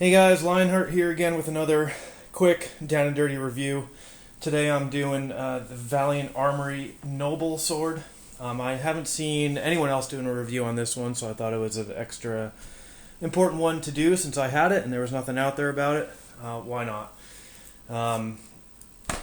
Hey guys, Lionheart here again with another quick down and dirty review. Today I'm doing the Valiant Armoury Noble sword. I haven't seen anyone else doing a review on this one, so I thought it was an extra important one to do since I had it and there was nothing out there about it. Why not? A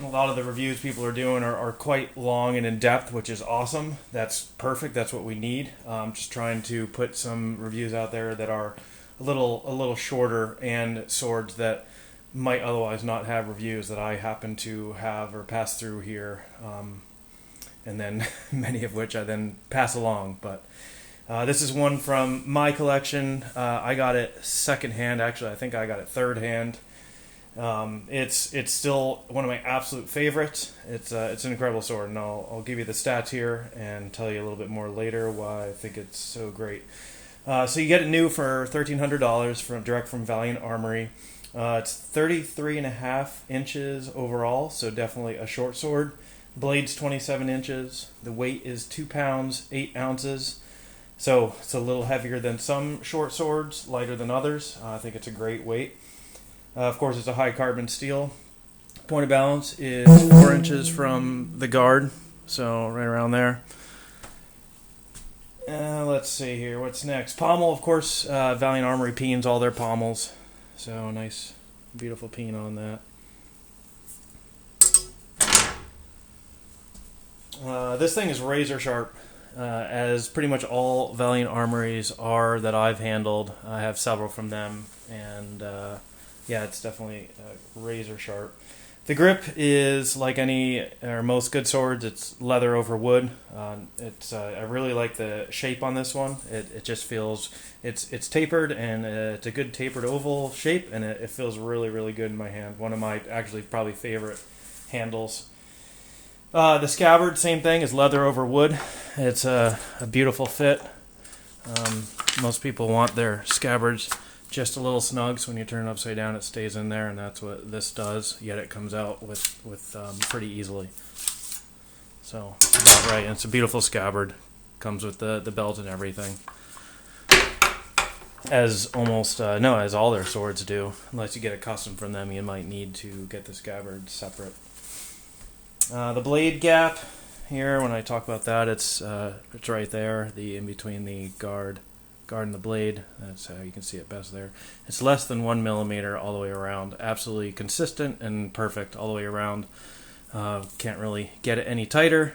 lot of the reviews people are doing are quite long and in-depth, which is awesome. That's perfect. That's what we need. Just trying to put some reviews out there that are a little shorter, and swords that might otherwise not have reviews that I happen to have or pass through here, and then many of which I then pass along. But this is one from my collection. I got it secondhand. Actually, I think I got it third hand. It's still one of my absolute favorites. It's an incredible sword, and I'll give you the stats here and tell you a little bit more later why I think it's so great. So you get it new for $1,300 direct from Valiant Armoury. It's 33.5 inches overall, so definitely a short sword. Blade's 27 inches. The weight is 2 pounds 8 ounces. So it's a little heavier than some short swords, lighter than others. I think it's a great weight. Of course, it's a high carbon steel. Point of balance is 4 inches from the guard, so right around there. Let's see here. What's next? Pommel, of course. Valiant Armoury peens all their pommels. So nice, beautiful peen on that. This thing is razor sharp, as pretty much all Valiant Armories are that I've handled. I have several from them, and yeah, it's definitely razor sharp. The grip is like any or most good swords. It's leather over wood. I really like the shape on this one. It just feels it's tapered, and it's a good tapered oval shape, and it feels really good in my hand. One of my actually probably favorite handles. The scabbard, same thing, is leather over wood. It's a beautiful fit. Most people want their scabbards just a little snug, so when you turn it upside down it stays in there, and that's what this does, yet it comes out with pretty easily. So about right, and it's a beautiful scabbard. Comes with the belt and everything, as as all their swords do. Unless you get a custom from them, you might need to get the scabbard separate. The blade gap here, when I talk about that, it's right there, the in between the guard and the blade. That's how you can see it best there. It's less than 1 millimeter all the way around. Absolutely consistent and perfect all the way around. Can't really get it any tighter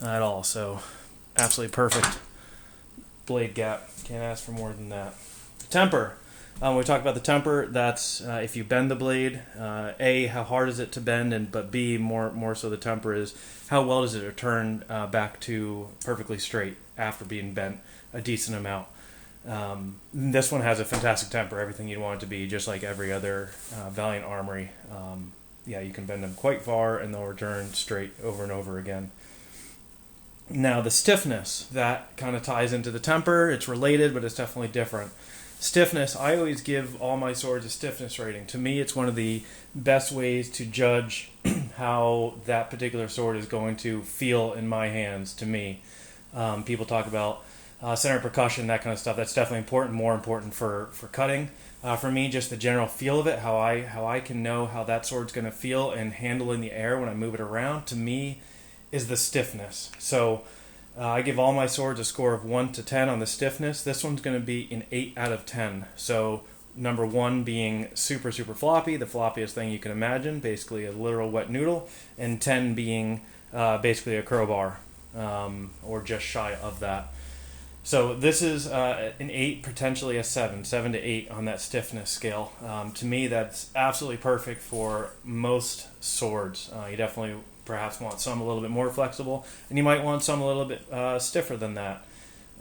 at all. So absolutely perfect blade gap. Can't ask for more than that. Temper. We talked about the temper. That's if you bend the blade. A, how hard is it to bend, but B, more so the temper is how well does it return back to perfectly straight after being bent a decent amount. This one has a fantastic temper, everything you'd want it to be, just like every other Valiant Armoury. Yeah, you can bend them quite far and they'll return straight over and over again. Now the stiffness, that kind of ties into the temper. It's related, but it's definitely different. Stiffness, I always give all my swords a stiffness rating. To me, it's one of the best ways to judge how that particular sword is going to feel in my hands, to me. People talk about center of percussion, that kind of stuff. That's definitely important, more important for cutting. For me, just the general feel of it, how I can know how that sword's going to feel and handle in the air when I move it around, to me, is the stiffness. So I give all my swords a score of 1 to 10 on the stiffness. This one's going to be an 8 out of 10. So number 1 being super floppy, the floppiest thing you can imagine, basically a literal wet noodle, and 10 being basically a crowbar, or just shy of that. So this is an 8, potentially a 7 to 8 on that stiffness scale. To me, that's absolutely perfect for most swords. You definitely perhaps want some a little bit more flexible, and you might want some a little bit stiffer than that.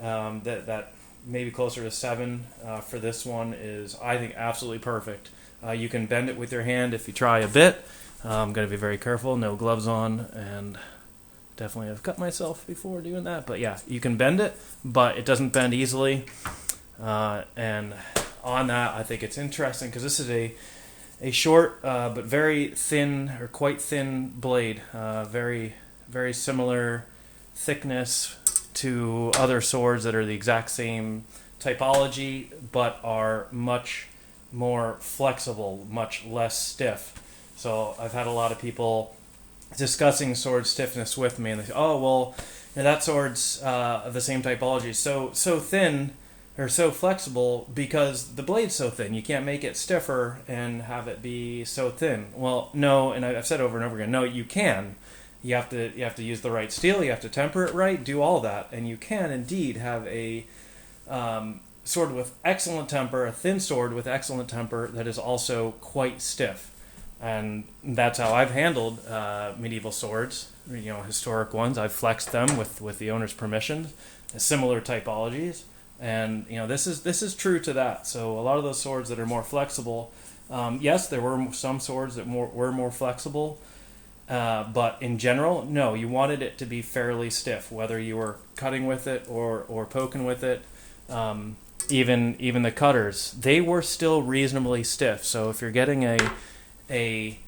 That maybe closer to 7 for this one is, I think, absolutely perfect. You can bend it with your hand if you try a bit. I'm going to be very careful, no gloves on, and definitely have cut myself before doing that. But yeah, you can bend it, but it doesn't bend easily. And on that, I think it's interesting because this is a short but very thin, or quite thin blade. Very similar thickness to other swords that are the exact same typology, but are much more flexible, much less stiff. So I've had a lot of people discussing sword stiffness with me, and they say, "Oh, well, that sword's of the same typology, so thin or so flexible because the blade's so thin. You can't make it stiffer and have it be so thin." Well, no, and I've said over and over again, no, you can. You have to use the right steel. You have to temper it right. Do all that, and you can indeed have a sword with excellent temper, a thin sword with excellent temper that is also quite stiff. And that's how I've handled medieval swords, historic ones. I've flexed them with the owner's permission, similar typologies, and this is true to that. So a lot of those swords that are more flexible, yes, there were some swords that were more flexible, but in general, no, you wanted it to be fairly stiff, whether you were cutting with it or poking with it. Even the cutters, they were still reasonably stiff. So if you're getting a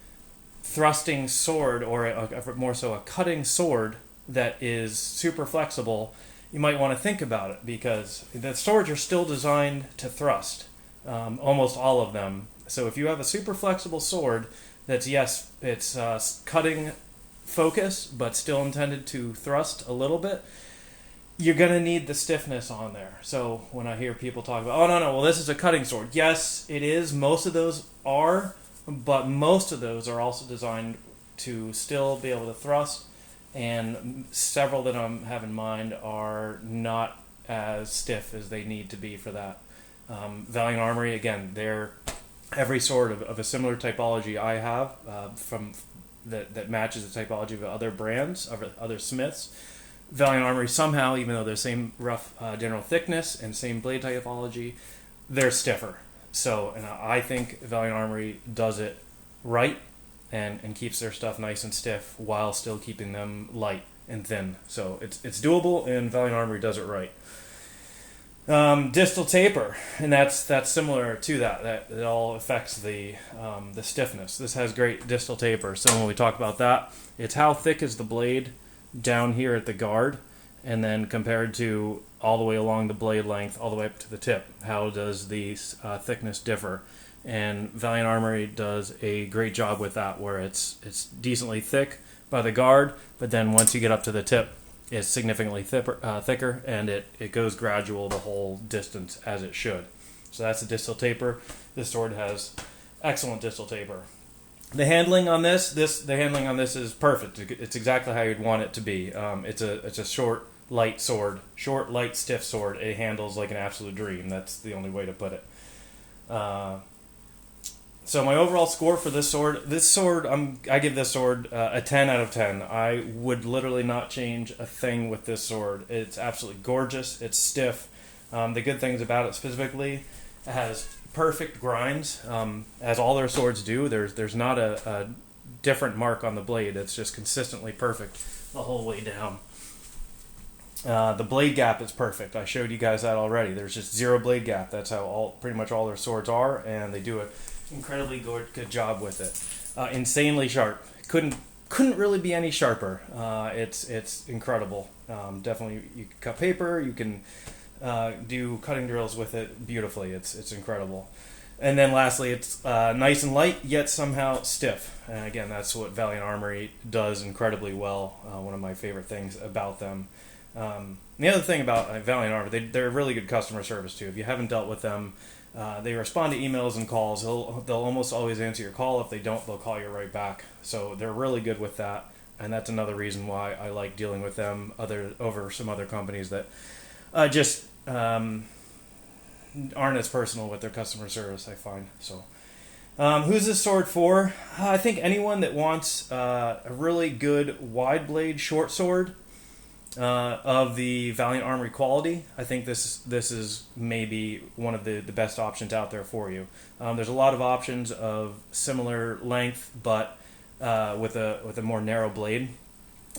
thrusting sword or more so a cutting sword that is super flexible, you might want to think about it, because the swords are still designed to thrust, almost all of them. So if you have a super flexible sword that's, yes, it's cutting focus but still intended to thrust a little bit, you're going to need the stiffness on there. So when I hear people talk about, oh, no, well, this is a cutting sword. Yes, it is. Most of those are, but most of those are also designed to still be able to thrust, and several that I have in mind are not as stiff as they need to be for that. Valiant Armoury, again, they're every sword of a similar typology I have from that matches the typology of other brands, of other smiths. Valiant Armoury somehow, even though they're the same rough general thickness and same blade typology, they're stiffer. So, and I think Valiant Armoury does it right and keeps their stuff nice and stiff while still keeping them light and thin. So it's doable, and Valiant Armoury does it right. Distal Taper, and that's similar to that. It all affects the stiffness. This has great distal taper. So when we talk about that, it's how thick is the blade down here at the guard, and then compared to all the way along the blade length, all the way up to the tip. How does the thickness differ? And Valiant Armoury does a great job with that, where it's decently thick by the guard, but then once you get up to the tip, it's significantly thicker, and it goes gradual the whole distance as it should. So that's the distal taper. This sword has excellent distal taper. The handling on this is perfect. It's exactly how you'd want it to be. It's a short, light sword, short, light, stiff sword. It handles like an absolute dream. That's the only way to put it. So my overall score for this sword, I give this sword a 10 out of 10. I would literally not change a thing with this sword. It's absolutely gorgeous. It's stiff. The good things about it specifically, it has perfect grinds, as all their swords do. There's not a different mark on the blade. It's just consistently perfect the whole way down. The blade gap is perfect. I showed you guys that already. There's just zero blade gap. That's how pretty much all their swords are, and they do an incredibly good job with it. Insanely sharp. Couldn't really be any sharper. It's incredible. Definitely, you can cut paper. You can do cutting drills with it beautifully. It's incredible. And then lastly, it's nice and light, yet somehow stiff. And again, that's what Valiant Armoury does incredibly well. One of my favorite things about them. The other thing about Valiant Armoury, they're really good customer service too. If you haven't dealt with them, they respond to emails and calls. They'll almost always answer your call. If they don't, they'll call you right back. So they're really good with that. And that's another reason why I like dealing with them over some other companies that just aren't as personal with their customer service, I find. So, who's this sword for? I think anyone that wants a really good wide blade short sword of the Valiant Armoury quality. I think this is maybe one of the best options out there for you. There's a lot of options of similar length, but with a more narrow blade.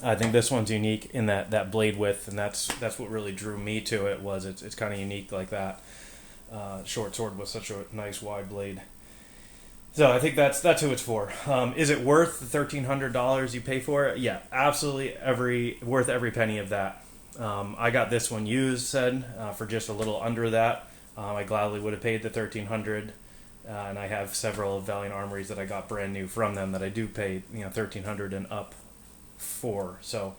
I think this one's unique in that blade width, and that's what really drew me to it. Was it's kind of unique like that. Short sword with such a nice wide blade. So I think that's who it's for. Is it worth the $1,300 you pay for it? Yeah, absolutely worth every penny of that. I got this one used, for just a little under that. I gladly would have paid the $1,300 and I have several Valiant Armories that I got brand new from them that I do pay, $1,300 and up for. So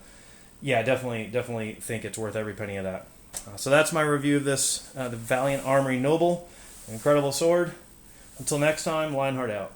yeah, definitely think it's worth every penny of that. So that's my review of this, the Valiant Armoury Noble, an incredible sword. Until next time, Lionheart out.